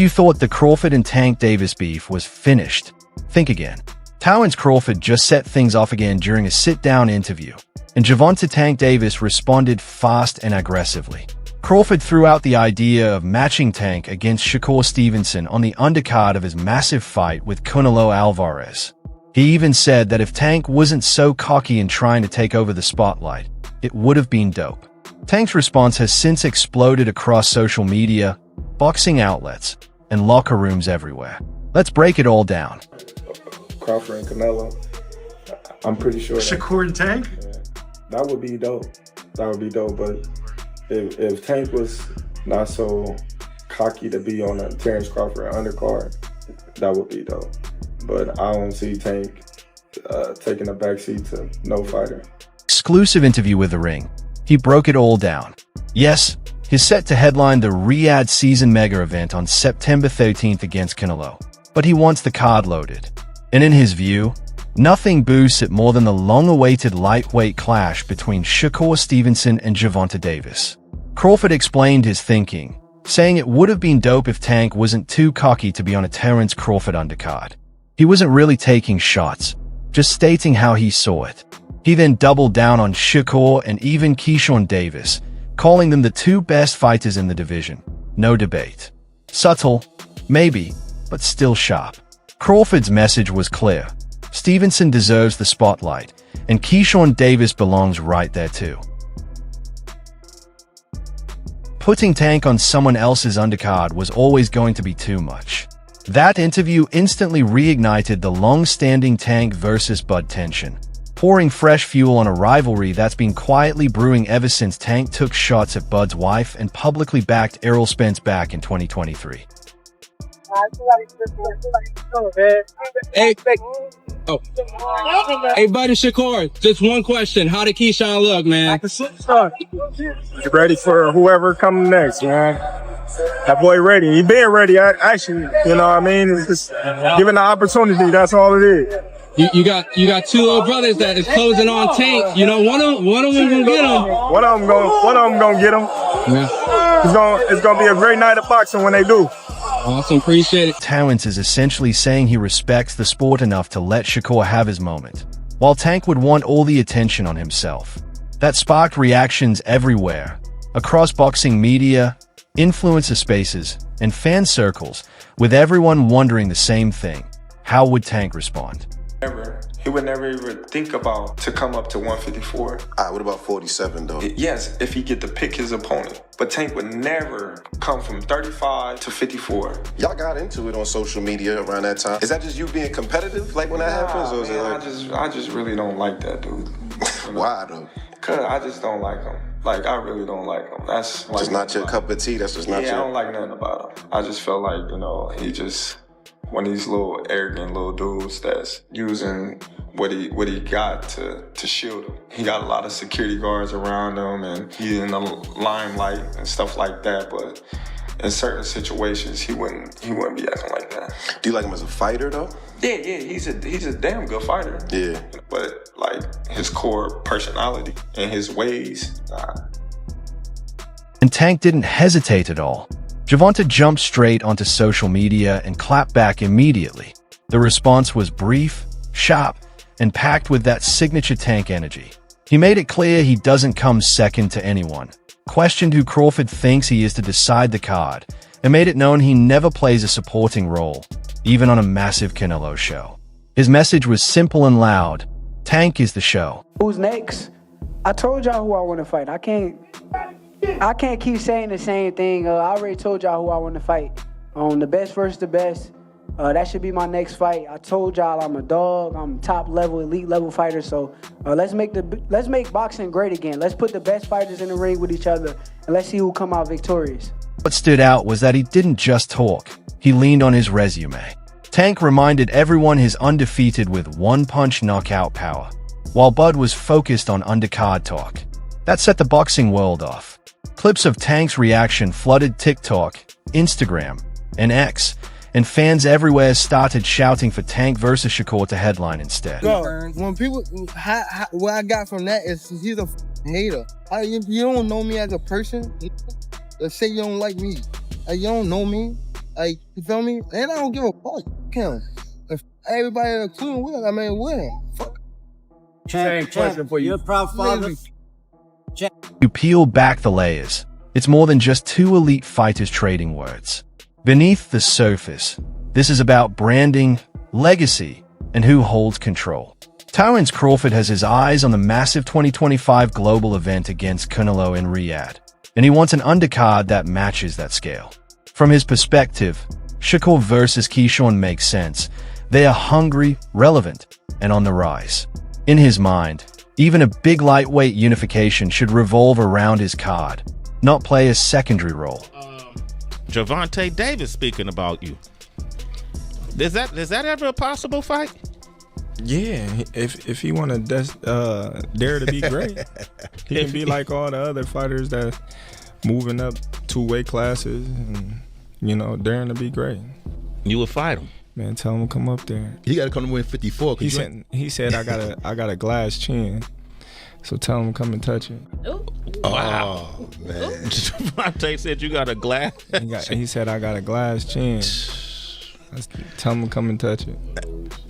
You thought the Crawford and Tank Davis beef was finished. Think again. Terence Crawford just set things off again during a sit-down interview, and Gervonta Tank Davis responded fast and aggressively. Crawford threw out the idea of matching Tank against Shakur Stevenson on the undercard of his massive fight with Canelo Alvarez. He even said that if Tank wasn't so cocky and trying to take over the spotlight, it would have been dope. Tank's response has since exploded across social media, boxing outlets, and locker rooms everywhere. Let's break it all down. Crawford and Canelo, I'm pretty sure. Shakur and Tank? Yeah, that would be dope. That would be dope, but if Tank was not so cocky to be on a Terence Crawford undercard, that would be dope. But I don't see Tank taking a backseat to no fighter. Exclusive interview with The Ring. He broke it all down. Yes, he's set to headline the Riyadh season mega event on September 13th against Canelo, but he wants the card loaded. And in his view, nothing boosts it more than the long-awaited lightweight clash between Shakur Stevenson and Gervonta Davis. Crawford explained his thinking, saying it would have been dope if Tank wasn't too cocky to be on a Terence Crawford undercard. He wasn't really taking shots, just stating how he saw it. He then doubled down on Shakur and even Keyshawn Davis, calling them the two best fighters in the division. No debate. Subtle, maybe, but still sharp. Crawford's message was clear. Stevenson deserves the spotlight, and Keyshawn Davis belongs right there too. Putting Tank on someone else's undercard was always going to be too much. That interview instantly reignited the long-standing Tank versus Bud tension, pouring fresh fuel on a rivalry that's been quietly brewing ever since Tank took shots at Bud's wife and publicly backed Errol Spence back in 2023. Hey, buddy Shakur, just one question. How did Keyshawn look, man? Get ready for whoever comes next, man. That boy ready. He been ready, actually. You know what I mean? It's just given the opportunity, that's all it is. You got two little brothers that is closing on Tank. You know, one of them gonna get him. One of them gonna get him. Yeah. It's gonna be a great night of boxing when they do. Awesome, appreciate it. Terence is essentially saying he respects the sport enough to let Shakur have his moment, while Tank would want all the attention on himself. That sparked reactions everywhere, across boxing media, influencer spaces, and fan circles, with everyone wondering the same thing. How would Tank respond? He would never even think about to come up to 154. What about 47 though? Yes, if he get to pick his opponent. But Tank would never come from 35 to 54. Y'all got into it on social media around that time. Is that just you being competitive, like when that happens? Or is it like... I just really don't like that dude. Why though? Cause I just don't like him. Like, I really don't like him. That's like, just not your cup of tea. That's just not your... I don't like nothing about him. I just feel like, you know, he just one of these little arrogant little dudes that's using what he got to shield him. He got a lot of security guards around him, and he's in the limelight and stuff like that. But in certain situations, he wouldn't be acting like that. Do you like him as a fighter though? Yeah, he's a damn good fighter. Yeah. But like his core personality and his ways, nah. And Tank didn't hesitate at all. Gervonta jumped straight onto social media and clapped back immediately. The response was brief, sharp, and packed with that signature Tank energy. He made it clear he doesn't come second to anyone, questioned who Crawford thinks he is to decide the card, and made it known he never plays a supporting role, even on a massive Canelo show. His message was simple and loud. Tank is the show. Who's next? I told y'all who I want to fight. I can't keep saying the same thing. I already told y'all who I want to fight. The best versus the best. That should be my next fight. I told y'all I'm a dog. I'm top level, elite level fighter. So let's make boxing great again. Let's put the best fighters in the ring with each other, and let's see who come out victorious. What stood out was that he didn't just talk. He leaned on his resume. Tank reminded everyone he's undefeated with one-punch knockout power, while Bud was focused on undercard talk. That set the boxing world off. Clips of Tank's reaction flooded TikTok, Instagram, and X, and fans everywhere started shouting for Tank versus Shakur to headline instead. Bro, when people, what I got from that is he's a hater. You don't know me as a person. Let's say you don't like me. You don't know me. Like, you feel me? And I don't give a fuck. Him. If everybody in the Cleveland win, I mean, win. Fuck. Same question for you. You're a proud father. You peel back the layers. It's more than just two elite fighters trading words. Beneath the surface, this is about branding, legacy, and who holds control. Terence Crawford has his eyes on the massive 2025 global event against Canelo in Riyadh, and he wants an undercard that matches that scale. From his perspective, Shakur versus Keyshawn makes sense. They are hungry, relevant, and on the rise. In his mind, even a big lightweight unification should revolve around his card, not play a secondary role. Gervonta Davis speaking about you. Is that ever a possible fight? Yeah, if he want to dare to be great, he can be like all the other fighters that moving up 2 weight classes and, you know, daring to be great. You would fight him. Man, tell him to come up there. He got to come to win 54. He said I got a glass chin, so tell him to come and touch it. Ooh. Wow, man. Gervonta said you got a glass. He said I got a glass chin. Tell him to come and touch it.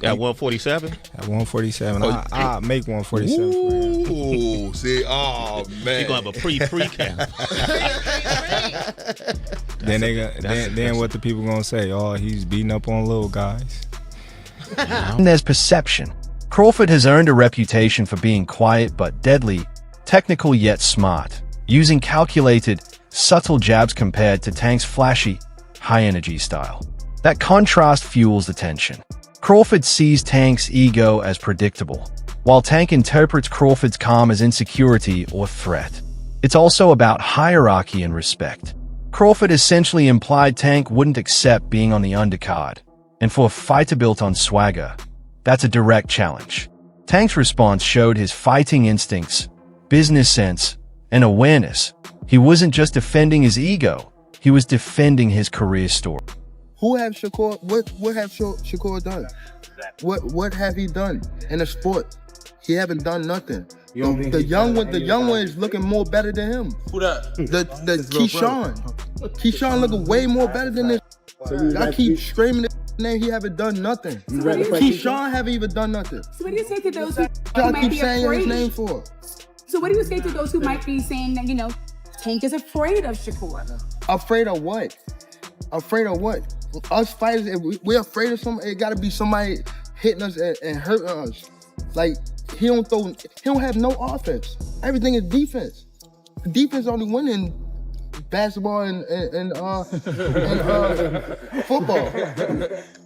At 147? At 147. I'll make 147 for him. Ooh, see, oh, man. He's going to have a pre-camp. Then what the people going to say? Oh, he's beating up on little guys. And there's perception. Crawford has earned a reputation for being quiet but deadly, technical yet smart, using calculated, subtle jabs compared to Tank's flashy, high-energy style. That contrast fuels attention. Crawford sees Tank's ego as predictable, while Tank interprets Crawford's calm as insecurity or threat. It's also about hierarchy and respect. Crawford essentially implied Tank wouldn't accept being on the undercard, and for a fighter built on swagger, that's a direct challenge. Tank's response showed his fighting instincts, business sense, and awareness. He wasn't just defending his ego, he was defending his career story. Who have Shakur? What have Shakur done? What have he done in the sport? He haven't done nothing. The young one is looking more better than him. Who that? The Keyshawn. Keyshawn looking way more better than this. I keep screaming his name. He haven't done nothing. Keyshawn haven't even done nothing. So what do you say to those who Y'all might keep be saying his afraid? name for? So what do you say to those who might be saying that, you know, Tank is afraid of Shakur? Afraid of what? Afraid of what? Us fighters, if we're afraid of somebody, it gotta be somebody hitting us and hurting us. Like, he don't have no offense. Everything is defense. Defense only win in basketball and football.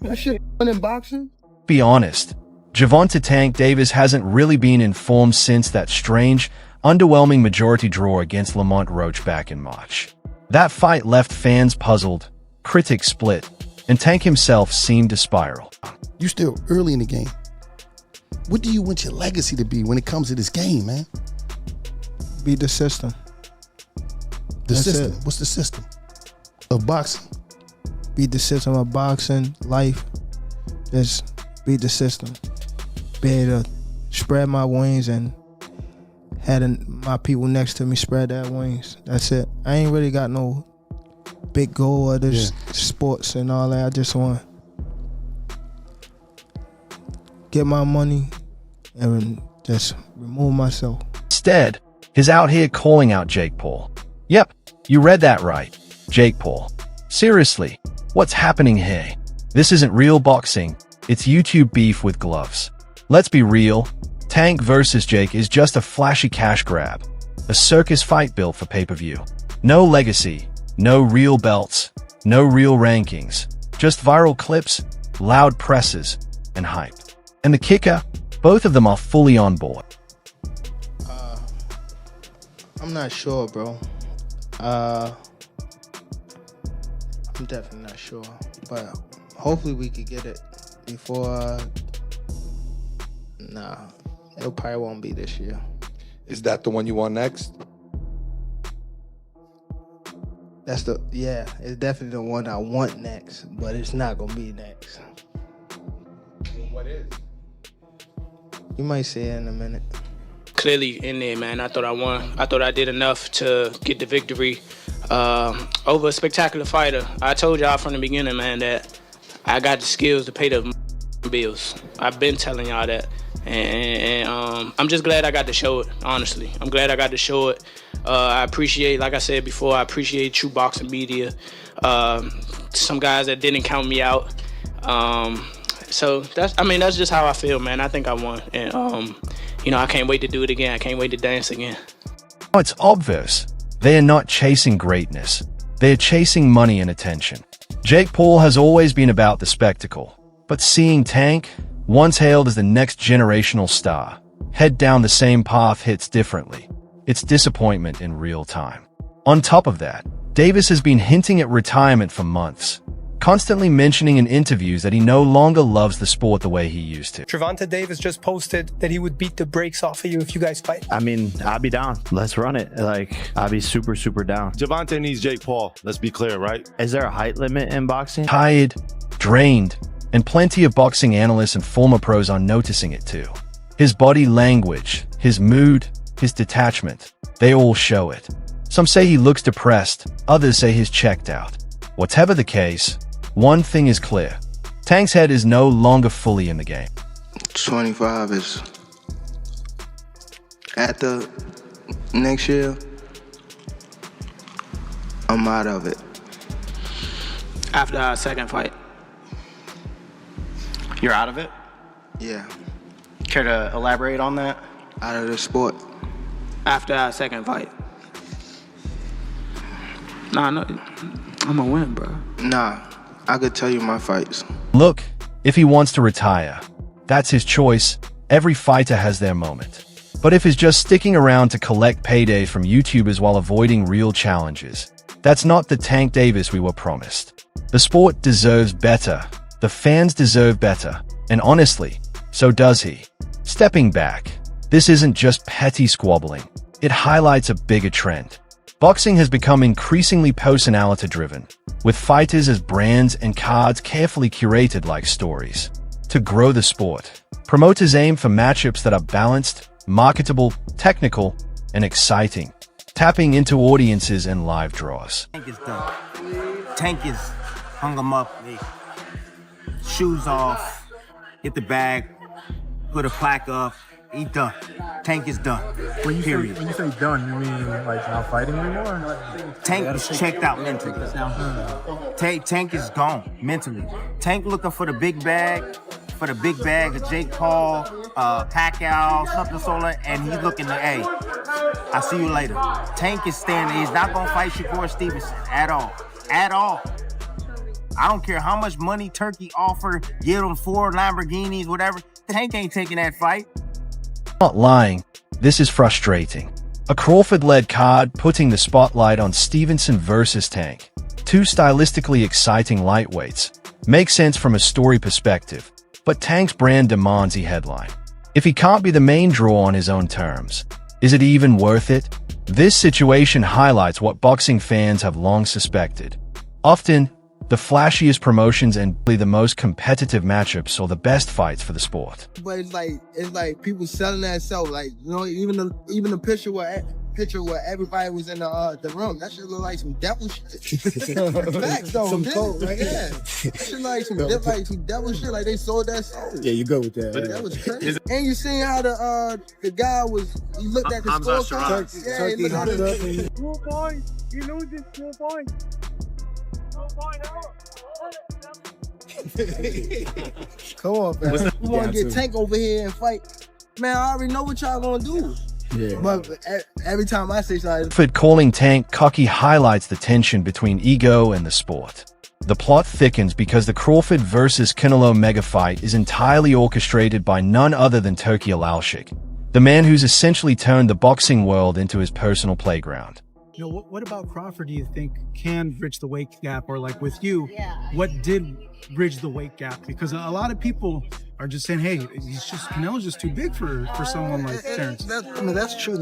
That shit win in boxing. Be honest, Gervonta Tank Davis hasn't really been in form since that strange, underwhelming majority draw against Lamont Roach back in March. That fight left fans puzzled, critics split, and Tank himself seemed to spiral. You still early in the game. What do you want your legacy to be when it comes to this game, man? Beat the system. The system. What's the system of boxing? Beat the system of boxing, life. Just beat the system. Be able to spread my wings and had my people next to me spread their wings. That's it. I ain't really got no big goal of this sports and all that. I just want to get my money and just remove myself. Instead, he's out here calling out Jake Paul. Yep, you read that right. Jake Paul. Seriously, what's happening here? This isn't real boxing, it's YouTube beef with gloves. Let's be real, Tank versus Jake is just a flashy cash grab. A circus fight built for pay-per-view. No legacy, no real belts, no real rankings. Just viral clips, loud presses, and hype. And the kicker, both of them are fully on board. I'm not sure, bro. I'm definitely not sure, but hopefully we could get it before. Nah, it probably won't be this year. Is that the one you want next? It's definitely the one I want next, but it's not gonna be next. What is? You might see it in a minute. Clearly in there, man. I thought I won. I thought I did enough to get the victory. over a spectacular fighter. I told y'all from the beginning, man, that I got the skills to pay the bills. I've been telling y'all that. And I'm just glad I got to show it, honestly. I'm glad I got to show it. I appreciate, like I said before, I appreciate true boxing media. Some guys that didn't count me out. So that's just how I feel, man. I think I won. And, I can't wait to do it again. I can't wait to dance again. It's obvious. They are not chasing greatness. They are chasing money and attention. Jake Paul has always been about the spectacle. But seeing Tank, once hailed as the next generational star, head down the same path hits differently. It's disappointment in real time. On top of that, Davis has been hinting at retirement for months, constantly mentioning in interviews that he no longer loves the sport the way he used to. Gervonta Davis just posted that he would beat the brakes off of you if you guys fight. I mean, I'll be down. Let's run it. I'll be super, super down. Gervonta needs Jake Paul. Let's be clear, right? Is there a height limit in boxing? Tired, drained, and plenty of boxing analysts and former pros are noticing it too. His body language, his mood, his detachment, they all show it. Some say he looks depressed, others say he's checked out. Whatever the case, one thing is clear. Tank's head is no longer fully in the game. 25 is at the next year, I'm out of it. After our second fight. You're out of it? Yeah. Care to elaborate on that? Out of the sport. After our second fight. Nah, no, I'm gonna win, bro. Nah, I could tell you my fights. Look, if he wants to retire, that's his choice. Every fighter has their moment. But if he's just sticking around to collect payday from YouTubers while avoiding real challenges, that's not the Tank Davis we were promised. The sport deserves better. The fans deserve better. And honestly, so does he. Stepping back, this isn't just petty squabbling. It highlights a bigger trend. Boxing has become increasingly personality-driven, with fighters as brands and cards carefully curated like stories. To grow the sport, promoters aim for matchups that are balanced, marketable, technical, and exciting, tapping into audiences and live draws. Tank is done. Tank is hung him up, shoes off, get the bag, put a plaque up, he done. Tank is done. When you say done, you mean like not fighting anymore? Tank is checked out mentally. Tank is gone mentally. Tank looking for the big bag of Jake Paul, Pacquiao, something sort, and he's looking to, hey, I'll see you later. Tank is standing. He's not gonna fight Shakur Stevenson at all. At all. I don't care how much money Turkey offered, give him 4 Lamborghinis, whatever. Tank ain't taking that fight. Not lying, this is frustrating. A Crawford-led card putting the spotlight on Stevenson versus Tank. Two stylistically exciting lightweights. Makes sense from a story perspective, but Tank's brand demands he headline. If he can't be the main draw on his own terms, is it even worth it? This situation highlights what boxing fans have long suspected. Often, the flashiest promotions and the most competitive matchups are the best fights for the sport. But it's like people selling that self. Like, even the picture where everybody was in the room. That shit look like some devil shit. Facts though. Some coke, right? Yeah. That shit like some devil shit. Like they sold that soul. Yeah, you go with that. That was crazy. And you seen how the guy was? He looked at the scorecard. Yeah, he looked at the 2 points. You lose it 2 points. Come on, man. You want to get Tank over here and fight? Man, I already know what y'all gonna do. Yeah. But every time I say something, Crawford calling Tank cocky highlights the tension between ego and the sport. The plot thickens because the Crawford versus Canelo mega fight is entirely orchestrated by none other than Turki Alalshik, the man who's essentially turned the boxing world into his personal playground. What about Crawford do you think can bridge the weight gap? Or like with you, what did bridge the weight gap? Because a lot of people are just saying, hey, Canelo's just too big for someone like Terence. That's true.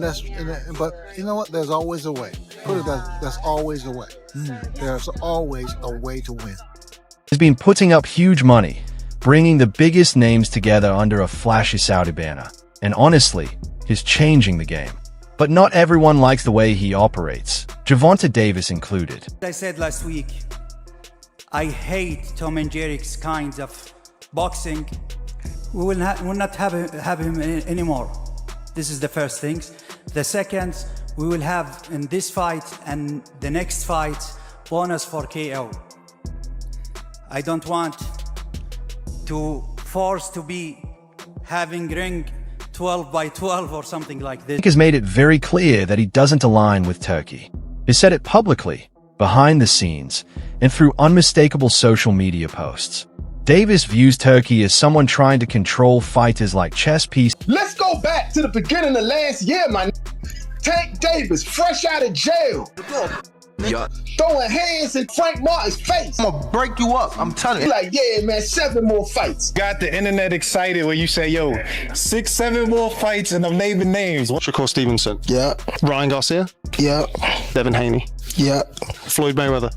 But you know what? There's always a way. Put it that there's always a way. There's always a way to win. He's been putting up huge money, bringing the biggest names together under a flashy Saudi banner. And honestly, he's changing the game. But not everyone likes the way he operates, Gervonta Davis included. As I said last week, I hate Tom and Jerry's kinds of boxing. We will not have him anymore. This is the first thing. The second, we will have in this fight and the next fight, bonus for KO. I don't want to force to be having ring 12 by 12 or something like this. Tank has made it very clear that he doesn't align with Turkey. He said it publicly, behind the scenes, and through unmistakable social media posts. Davis views Turkey as someone trying to control fighters like chess pieces. Let's go back to the beginning of last year, my Tank Davis, fresh out of jail. Yeah. Throwing hands in Frank Martin's face. I'm gonna break you up, I'm telling you. Like, yeah, man, 7 more fights. Got the internet excited when you say, yo, 6, 7 more fights and I'm naming names. Shakur Stevenson. Yeah. Ryan Garcia. Yeah. Devin Haney. Yeah. Floyd Mayweather.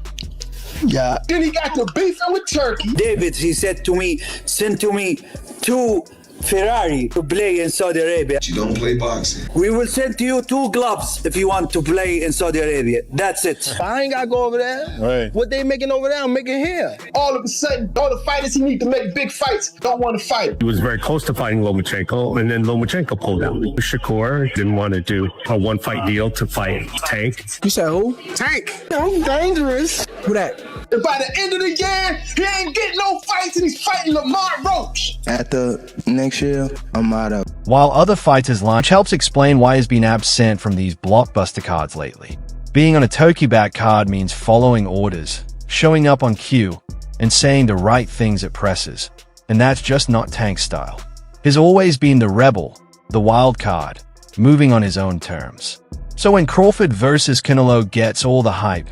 Yeah. Then he got to beefing with Turkey. David, he said to me, send to me 2 Ferrari to play in Saudi Arabia. You don't play boxing. We will send to you 2 gloves if you want to play in Saudi Arabia. That's it. I ain't gotta go over there. Right. What they making over there, I'm making here. All of a sudden, all the fighters he need to make big fights don't want to fight. He was very close to fighting Lomachenko, and then Lomachenko pulled out. Shakur didn't want to do a one-fight deal to fight Tank. You said who? Tank. I'm dangerous. Who that? And by the end of the year, he ain't getting no fights and he's fighting Lamar Roach. After next year, I'm out of. While other fighters launch helps explain why he's been absent from these blockbuster cards lately. Being on a Turkey-backed card means following orders, showing up on cue, and saying the right things at presses. And that's just not Tank's style. He's always been the rebel, the wild card, moving on his own terms. So when Crawford versus Canelo gets all the hype,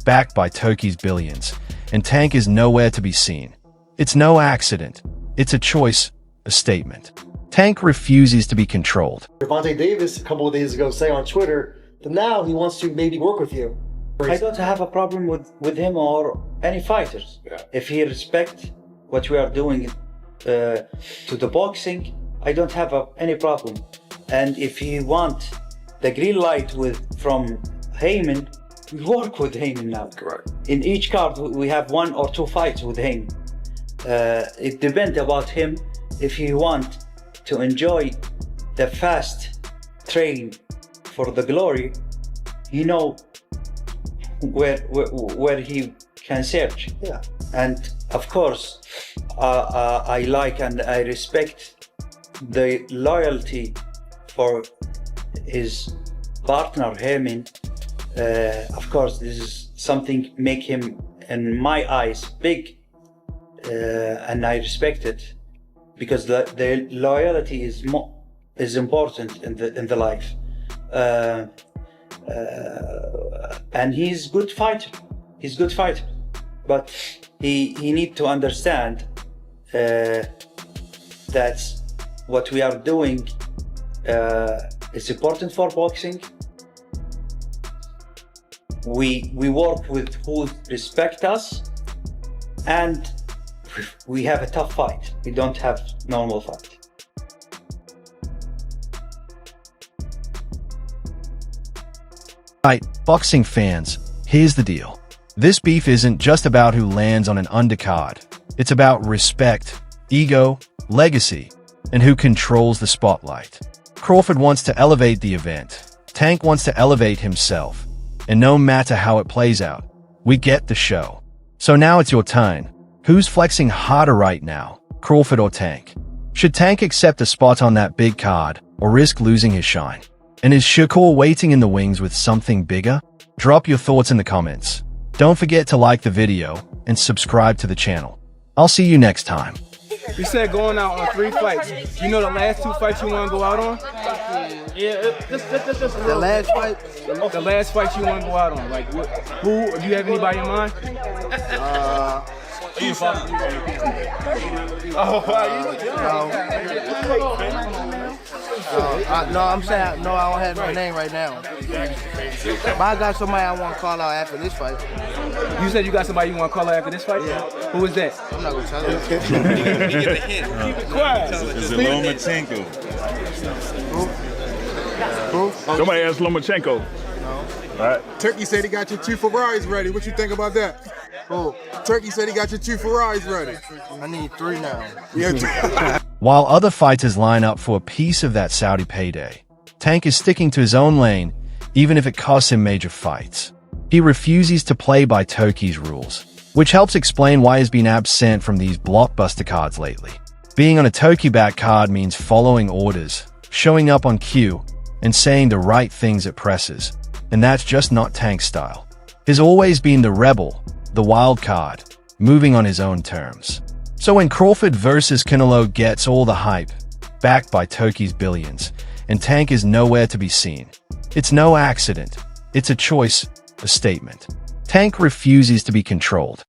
backed by Turkey's billions, and Tank is nowhere to be seen, it's no accident. It's a choice, a statement. Tank refuses to be controlled. Gervonta Davis, a couple of days ago, say on Twitter that now he wants to maybe work with you. I don't have a problem with him or any fighters. Yeah. If he respects what we are doing to the boxing, I don't have any problem. And if he want the green light from Heyman, we work with Heyman now. Correct. In each card, we have 1 or 2 fights with Heyman. It depends about him. If he want to enjoy the fast train for the glory, you know where he can search. Yeah. And of course, I like and I respect the loyalty for his partner Heyman. Of course, this is something make him, in my eyes, big, and I respect it because the loyalty is important in the life. And he's good fighter. He's good fighter, but he need to understand that what we are doing is important for boxing. We work with who respect us, and we have a tough fight. We don't have normal fight. Right, boxing fans, here's the deal. This beef isn't just about who lands on an undercard. It's about respect, ego, legacy, and who controls the spotlight. Crawford wants to elevate the event. Tank wants to elevate himself. And no matter how it plays out, we get the show. So now it's your turn. Who's flexing harder right now, Crawford or Tank? Should Tank accept a spot on that big card or risk losing his shine? And is Shakur waiting in the wings with something bigger? Drop your thoughts in the comments. Don't forget to like the video and subscribe to the channel. I'll see you next time. You said going out on 3 fights. You know the last 2 fights you want to go out on? Yeah, the last fight? The last fight you want to go out on. Like, who? Do you have anybody in mind? No, I'm saying no. I don't have no name right now. But I got somebody I want to call out after this fight. You said you got somebody you want to call out after this fight? Yeah. Who is that? I'm not gonna tell you. Keep it quiet. Is it Lomachenko? Who? Somebody asked Lomachenko. All right. Turkey said he got your 2 Ferraris ready. What you think about that? Oh, Turkey said he got your 2 Ferraris ready. I need 3 now. Yeah. While other fighters line up for a piece of that Saudi payday, Tank is sticking to his own lane, even if it costs him major fights. He refuses to play by Turkey's rules, which helps explain why he's been absent from these blockbuster cards lately. Being on a Turkey-backed card means following orders, showing up on cue, and saying the right things at presses, and that's just not Tank's style. He's always been the rebel, the wild card, moving on his own terms. So when Crawford versus Canelo gets all the hype, backed by Turkey's billions, and Tank is nowhere to be seen, it's no accident. It's a choice, a statement. Tank refuses to be controlled.